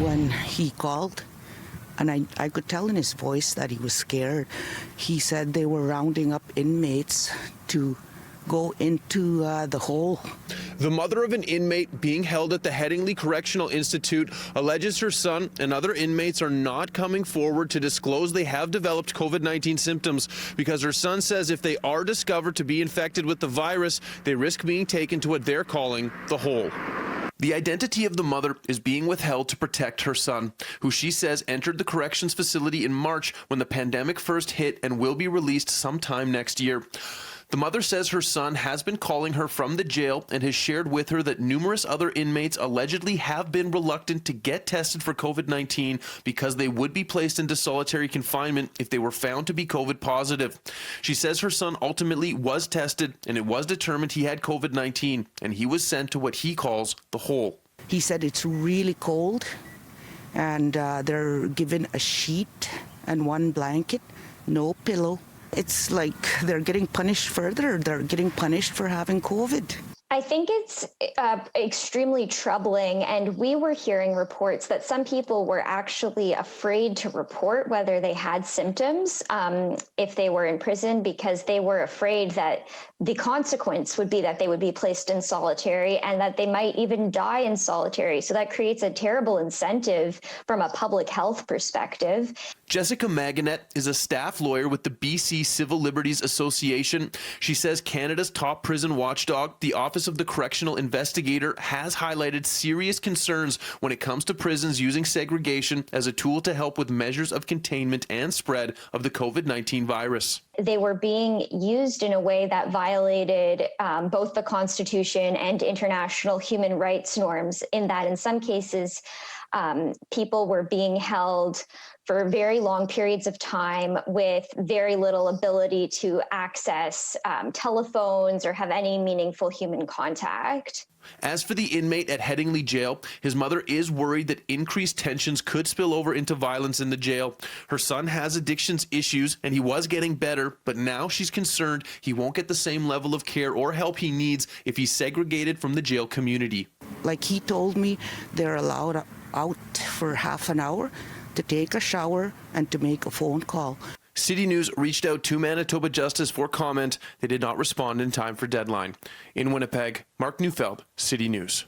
when he called. And I could tell in his voice that he was scared. He said they were rounding up inmates to go into the hole. The mother of an inmate being held at the Headingley Correctional Institute alleges her son and other inmates are not coming forward to disclose they have developed COVID-19 symptoms because her son says if they are discovered to be infected with the virus, they risk being taken to what they're calling the hole. The identity of the mother is being withheld to protect her son, who she says entered the corrections facility in March when the pandemic first hit and will be released sometime next year. The mother says her son has been calling her from the jail and has shared with her that numerous other inmates allegedly have been reluctant to get tested for COVID-19 because they would be placed into solitary confinement if they were found to be COVID positive. She says her son ultimately was tested and it was determined he had COVID-19 and he was sent to what he calls the hole. He said it's really cold and they're given a sheet and one blanket, no pillow. It's like they're getting punished further. They're getting punished for having COVID. I think it's extremely troubling, and we were hearing reports that some people were actually afraid to report whether they had symptoms if they were in prison because they were afraid that the consequence would be that they would be placed in solitary and that they might even die in solitary. So that creates a terrible incentive from a public health perspective. Jessica Maganet is a staff lawyer with the BC Civil Liberties Association. She says Canada's top prison watchdog, the Office of the Correctional Investigator, has highlighted serious concerns when it comes to prisons using segregation as a tool to help with measures of containment and spread of the COVID-19 virus. They were being used in a way that violated both the Constitution and international human rights norms, in that in some cases, people were being held for very long periods of time with very little ability to access telephones or have any meaningful human contact. As for the inmate at Headingley Jail, his mother is worried that increased tensions could spill over into violence in the jail. Her son has addictions issues and he was getting better, but now she's concerned he won't get the same level of care or help he needs if he's segregated from the jail community. Like he told me, they're allowed out for half an hour to take a shower and to make a phone call. City News reached out to Manitoba Justice for comment. They did not respond in time for deadline. In Winnipeg, Mark Neufeld, City News.